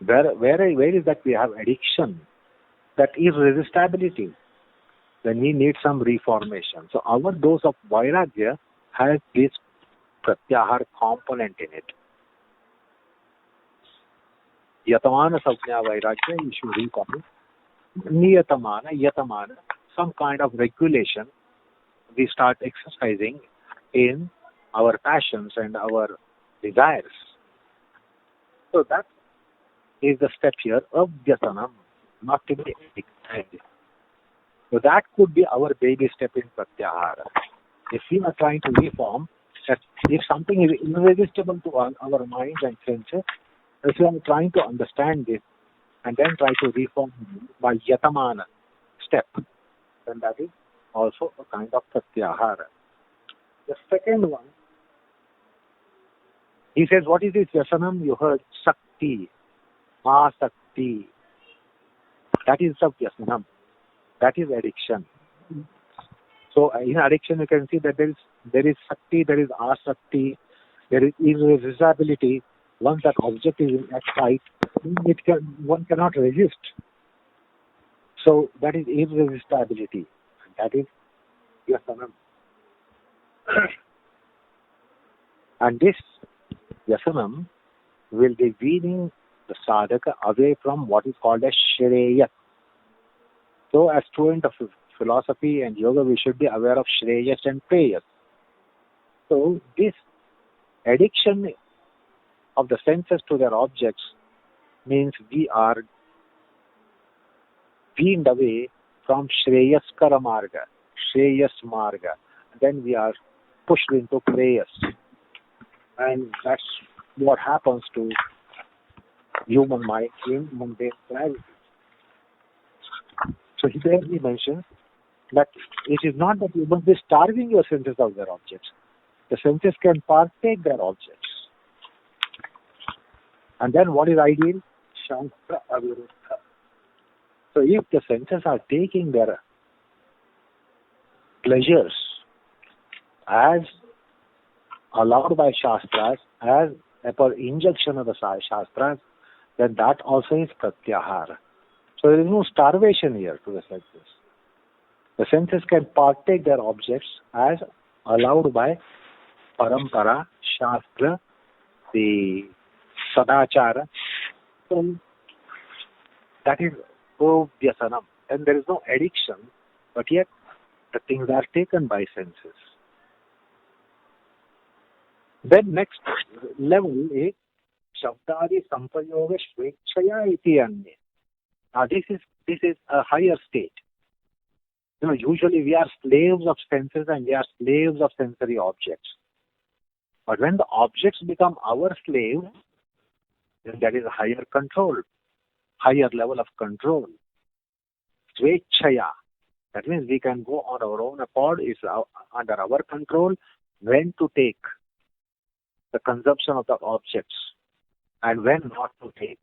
Where is that we have addiction? that irresistibility when we need some reformation. So our dose of vairagya has this pratyāhāraḥ component in it. Yatamana sajñā vairagya, you should recall it. Yatamana, some kind of regulation we start exercising in our passions and our desires. So that is the step here of vyasanam, not to be addicted. So that could be our baby step in pratyāhāraḥ. If we are trying to reform, that if something is irresistible to our minds and senses, if we are trying to understand this and then try to reform by yatamana step, then that is also a kind of pratyāhāraḥ. The second one, he says, what is this vyasanam? You heard sakti, asakti. That is the vyasanam. That is addiction. So in addiction, you can see that there is sakti, there is asakti, there is irresistibility. Once that object is at sight, one cannot resist. So that is irresistibility. That is vyasanam. And this vyasanam will be weaning the sadhaka away from what is called as shreya. So as student of philosophy and yoga, we should be aware of shreyas and preyas. So this addiction of the senses to their objects means we are weaned away from shreyaskara marga, shreyas marga. Then we are pushed into preyas. And that's what happens to human mind in mundane clarity. So here he mentions that it is not that you must be starving your senses of their objects. The senses can partake their objects. And then what is ideal? Shastra aviruddha. So if the senses are taking their pleasures as allowed by Shastras, as per injunction of the Shastras, then that also is pratyāhāraḥ. So there is no starvation here to the senses. The senses can partake their objects as allowed by paramā, Shastra, the sadāchara. So that is vyasanam. And there is no addiction, but yet the things are taken by senses. Then next level is shabdādi saṃprayoge svaviṣayā iti anne. Now this is a higher state. Usually we are slaves of senses and we are slaves of sensory objects. But when the objects become our slaves, then that is a higher control, higher level of control. Svaviṣayā. That means we can go on our own accord, is under our control, when to take the consumption of the objects and when not to take.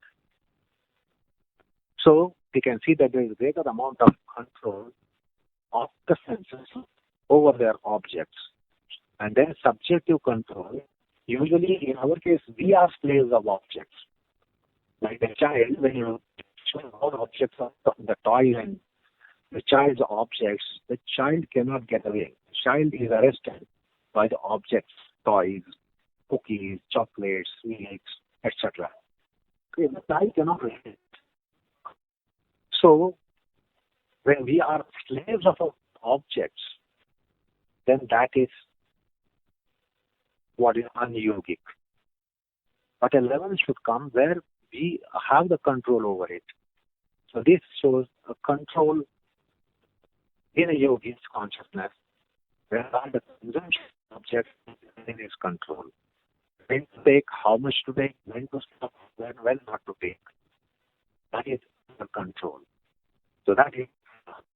So we can see that there is a greater amount of control of the senses over their objects. And then subjective control, usually in our case, we are slaves of objects. Like a child, when you show all objects of the toy and the child's objects, the child cannot get away. The child is arrested by the objects, toys, cookies, chocolates, sweets, etc. Okay, the child cannot resist. So, when we are slaves of our objects, then that is what is unyogic. But a level should come where we have the control over it. So this shows a control in a yogi's consciousness, where the consumption of objects is in his control. When to take, how much to take, when to stop, when not to take. That is the control. So that is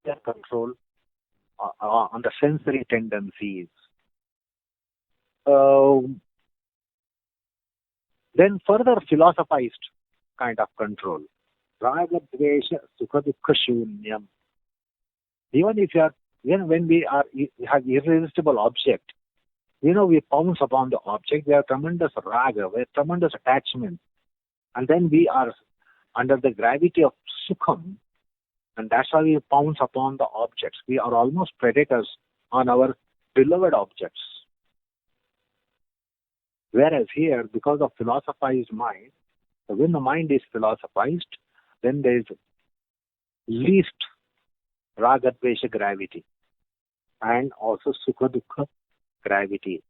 the control on the sensory tendencies. Then further philosophized kind of control. Raga, dvesha, sukha, dukkha, shunyam. Even when we have irresistible object, we pounce upon the object, we have tremendous raga, we have tremendous attachment. And then we are under the gravity of sukham, And that's why we pounce upon the objects. We are almost predators on our beloved objects. Whereas here, because of philosophized mind, when the mind is philosophized, then there is least raga-dvesha gravity and also sukha-dukkha gravity.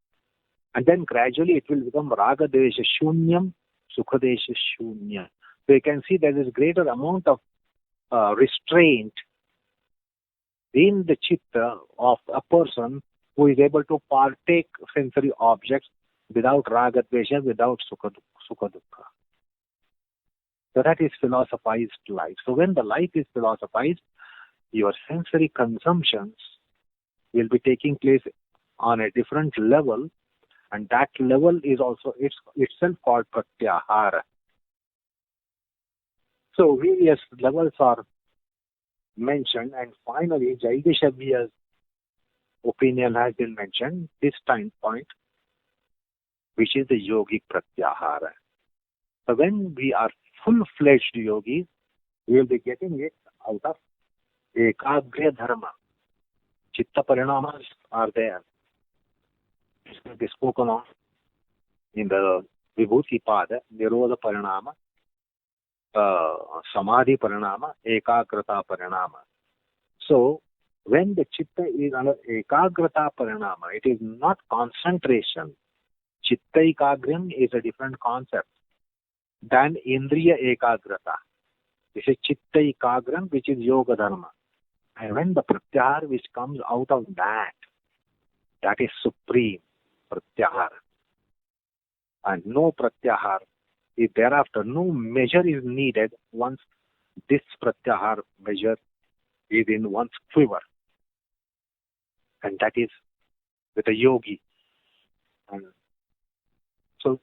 And then gradually it will become raga-dvesha shunyam, sukha-desha shunyam. So you can see there is greater amount of restraint in the chitta of a person who is able to partake sensory objects without raga-dvesha, without sukha-dukkha. So that is philosophized life. So when the life is philosophized, your sensory consumptions will be taking place on a different level, and that level is also itself called pratyāhāraḥ. So various levels are mentioned, and finally Jaitishabhya's opinion has been mentioned, this time point, which is the yogic pratyāhāraḥ. So when we are full-fledged yogis, we will be getting it out of ekagrya dharma. Chitta parinamas are there. This will be spoken of in the Vibhuti Pada, Nirodha Parinama, Samadhi Parinama, Ekagrata Parinama. So, when the chitta is under Ekagrata Parinama, it is not concentration. Chitta Ekagram is a different concept than Indriya Ekagrata. This is Chitta Ekagram, which is Yoga Dharma. And when the pratyahar which comes out of that is supreme pratyahar. And no pratyahar is thereafter, no measure is needed once this pratyahar measure is in one's quiver. And that is with a yogi. And so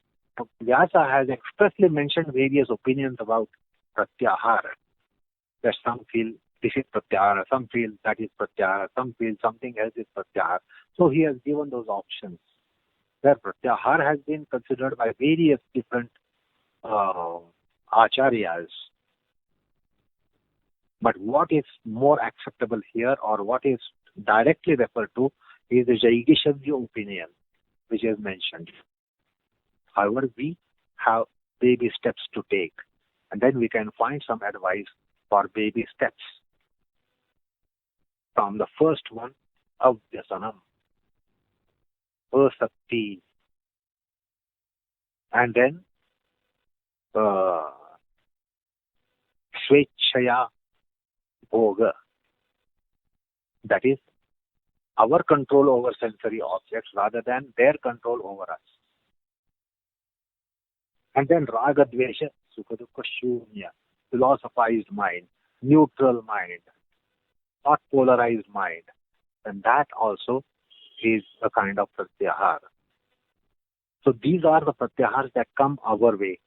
Vyasa has expressly mentioned various opinions about pratyahara. That some feel this is pratyahara, some feel that is pratyahara, some feel something else is pratyahara. So he has given those options. Where pratyahara has been considered by various different acharyas. But what is more acceptable here, or what is directly referred to, is the Jaitishabhya opinion, which is mentioned. However, we have baby steps to take, and then we can find some advice for baby steps. From the first one, avyasanam, asakti, and then svaviṣayāsaṃprayoge. That is our control over sensory objects rather than their control over us. And then raga-dvesha, sukha-dukkha shunya, philosophized mind, neutral mind, not polarized mind. And that also is a kind of pratyahara. So these are the pratyahars that come our way,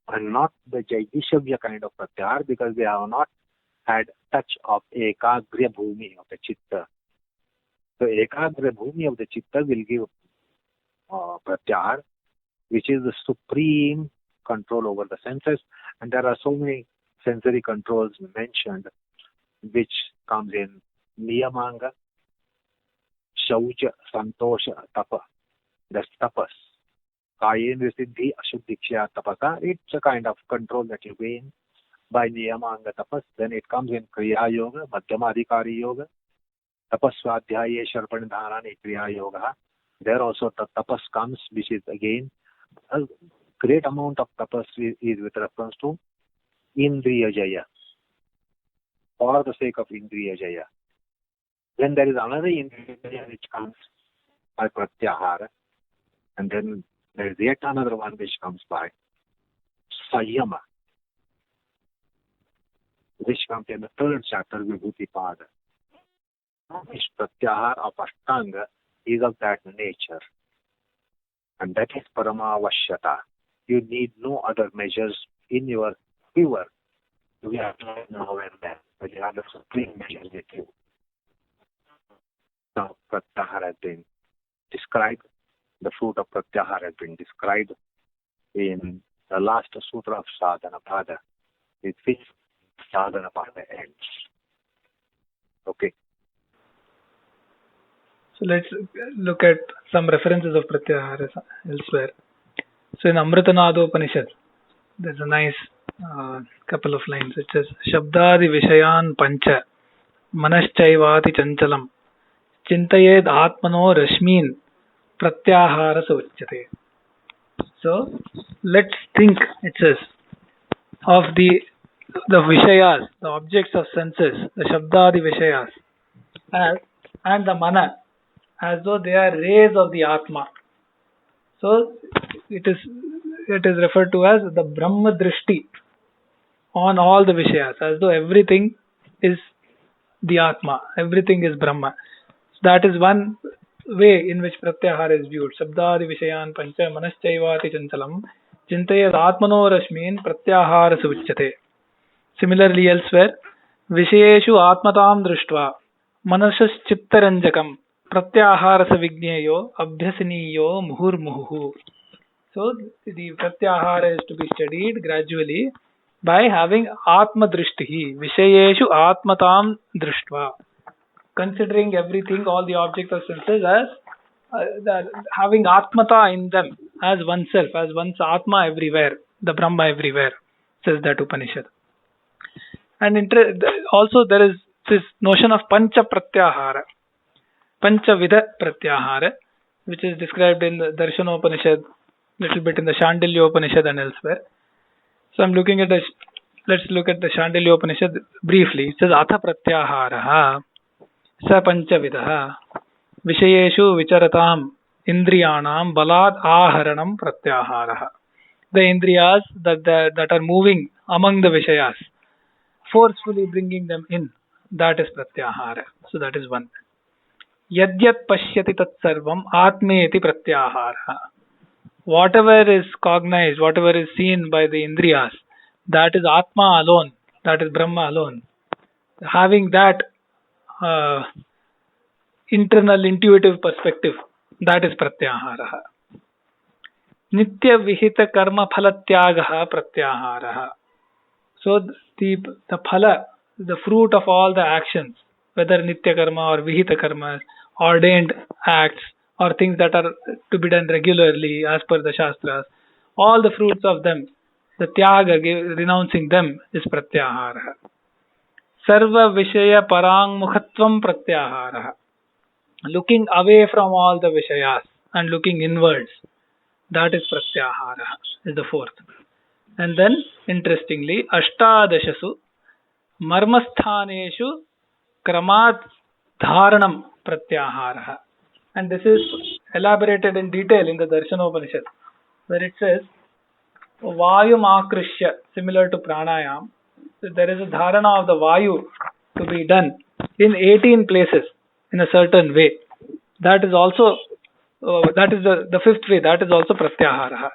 and not the Jaitishabhya kind of pratyahar, because they have not had touch of ekagrya bhumi of the chitta. So ekagrya bhumi of the chitta will give pratyahar, which is the supreme control over the senses. And there are so many sensory controls mentioned, which comes in niyamanga, shaucha, santosha, tapa. That's tapas. Kayendra siddhi, ashuddhiksha, tapasa. It's a kind of control that you gain by niyamanga tapas. Then it comes in kriya yoga, madhyamadhikari yoga, tapasvadhyaye sharpanidharani kriya yoga. There also the tapas comes, which is again a great amount of tapas is with reference to indriya jaya, for the sake of indriya jaya. Then there is another indriya jaya which comes by pratyahara, and then there is yet another one which comes by sayama, which comes in the third chapter, Vibhuti Pada. Which pratyahara of Ashtanga is of that nature. And that is paramā vaśyata. You need no other measures in your quiver to be applied now and then, but you have the supreme measures with you. Now, pratyahara has been described. The fruit of pratyahara has been described in the last sutra of sadhana pada, which sadhana pada ends. Okay. So let's look at some references of pratyahara elsewhere. So in Amritanada Upanishad, there's a nice couple of lines. It says, Shabdadi Vishayān Pancha Manaschaivati Chanchalam Chintayed Atmano Rashmin Pratyāhāraḥ Uchyate. So let's think, it says, of the Vishayas, the objects of senses, the Shabdadi Vishayas, and the Mana, as though they are rays of the Atma. So it is referred to as the Brahma Drishti on all the Vishayas, as though everything is the Atma, everything is Brahma. So that is one way in which pratyahara is viewed. Shabdadi Vishayan Pancha Manaschaivati Chanchalam Chintayad Atmano Rashmin Pratyāhāraḥ Uchyate. Similarly elsewhere, Vishayeshu Atmatam Drishtva Manasas Chittaranjakam Pratyāhāraḥ Vigneyo Abhyasiniyo Muhur Muhu. So the pratyahara is to be studied gradually by having Atma Drishtihi, Vishayeshu Atmatam Drishtva, considering everything, all the objects of senses as having Atmata in them, as oneself, as one's Atma everywhere, the Brahma everywhere, says that Upanishad. And also there is this notion of Pancha Pratyahara, Pancha Vidha Pratyahara, which is described in the Darshana Upanishad, little bit in the Shandilya Upanishad and elsewhere. So let's look at the Shandilya Upanishad briefly. It says, Atha Pratyāhāraḥ Sa Panchavidaha Vishayeshu Vicharatam Indriyāṇāṃ Balad Āharanam Pratyāhāraḥ. The Indriyas that are moving among the Vishayas, forcefully bringing them in, that is Pratyāhāra. So that is one. Yadyat Pashyati Tat Sarvam Atmeti Pratyāhāraḥ. Whatever is cognized, whatever is seen by the Indriyas, that is Atma alone, that is Brahma alone. Having that internal intuitive perspective, that is Pratyāhāraḥ. Nitya Vihita Karma Phalatyāgaha Pratyāhāraḥ. So the phala, the fruit of all the actions, whether Nitya Karma or Vihita Karma, ordained acts, or things that are to be done regularly as per the Shastras, all the fruits of them, the Tyaga, renouncing them, is Pratyāhāraḥ. Sarva Vishaya Parang Mukhatvam Pratyāhāraḥ. Looking away from all the Vishayas and looking inwards, that is Pratyāhāraḥ, is the fourth. And then, interestingly, Ashtadashasu Marmasthaneshu Kramat Dharanam Pratyāhāraḥ. And this is elaborated in detail in the Darshana Upanishad, where it says, Vayu Makrishya, similar to pranayam. So there is a dharana of the Vayu to be done in 18 places in a certain way. That is also, that is the fifth way, that is also Pratyāhāraḥ.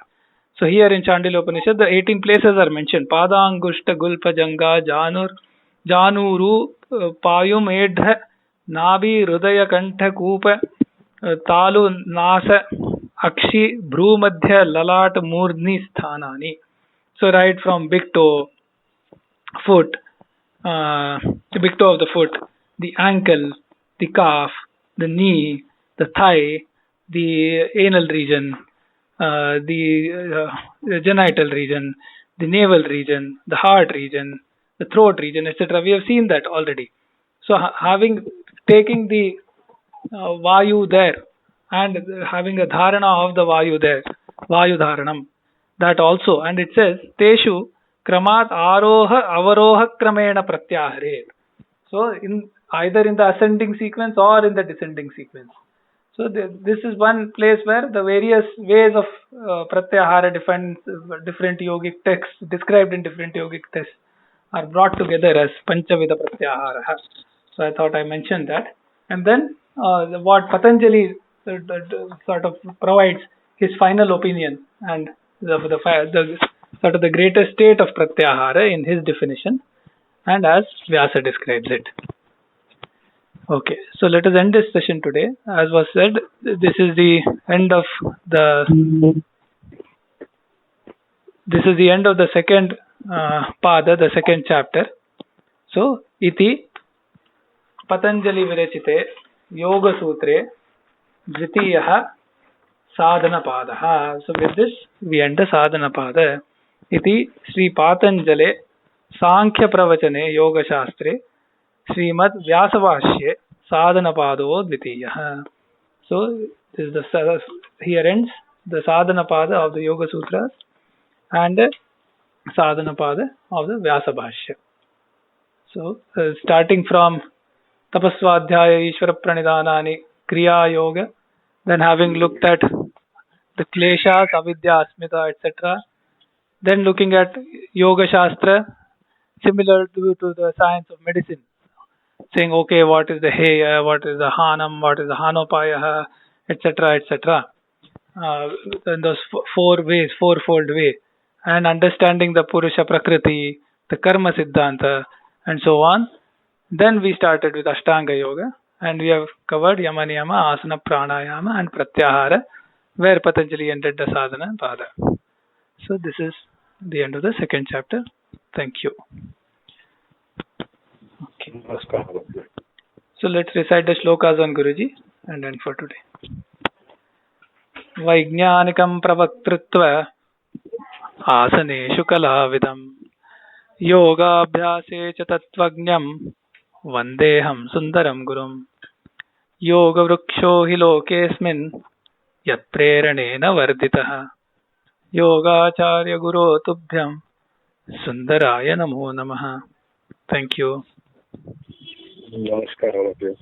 So here in Chandilya Upanishad, the 18 places are mentioned. Padangushta Gulpa Janga Januru Payum Edha Nabi Rudaya Kantha Kupa Talu Nasa Akshi Bhrumadhya Lalat Murdni Sthanani. So right from big toe, foot, the big toe of the foot, the ankle, the calf, the knee, the thigh, the anal region, the genital region, the navel region, the heart region, the throat region, etc. We have seen that already. So taking the Vayu there and having a dharana of the Vayu there, Vayu Dharanam, that also. And it says, Teshu Kramat Aroha Avaroha Kramena Pratyahare. So either in the ascending sequence or in the descending sequence. So this is one place where the various ways of Pratyahara different yogic texts described in different yogic texts are brought together as Panchavida Pratyāhāraḥ. So I thought I mentioned that. And then what Patanjali sort of provides his final opinion and the sort of the greatest state of Pratyahara in his definition, and as Vyasa describes it. Okay, so let us end this session today. As was said, this is the end of the second pada, the second chapter. So, iti Patanjali Virachite Yoga Sutre Dvitiyaha Sadhana Padaha. So, with this, we enter Sadhana Pada. Iti Sri Patanjale Sankhya Pravachane Yoga Shastre Srimad Vyasavashye Sadhana Pado Dvitiyaha. So, this is the here ends the Sadhana Pada of the Yoga Sutras and Sadhana Pada of the Vyasabhashya. So, starting from Tapasvadhyaya Ishvara Pranidhanani Kriya Yoga, then having looked at the Kleshas, Avidya, Asmita, etc., then looking at Yoga Shastra, similar to the science of medicine, saying, okay, what is the Heya, what is the Hanam, what is the Hanopaya, etc., etc. In those fourfold way, and understanding the Purusha Prakriti, the Karma Siddhanta, and so on. Then we started with Ashtanga Yoga, and we have covered Yama Niyama, Asana, Pranayama, and Pratyāhāraḥ, where Patanjali ended the Sadhana Pada. So this is the end of the second chapter. Thank you. Okay. So let's recite the shlokas on Guruji and end for today. Vaijñānikam pravaktritva asaneshu kalavidam yogābhyāse ca tattvajñam vandeham sundaram gurum yoga vruksho hi lokesmin yat preranena varditaha yogācārya guro tubhyam sundaraya namo namaha. Thank you. Namaskar all of you.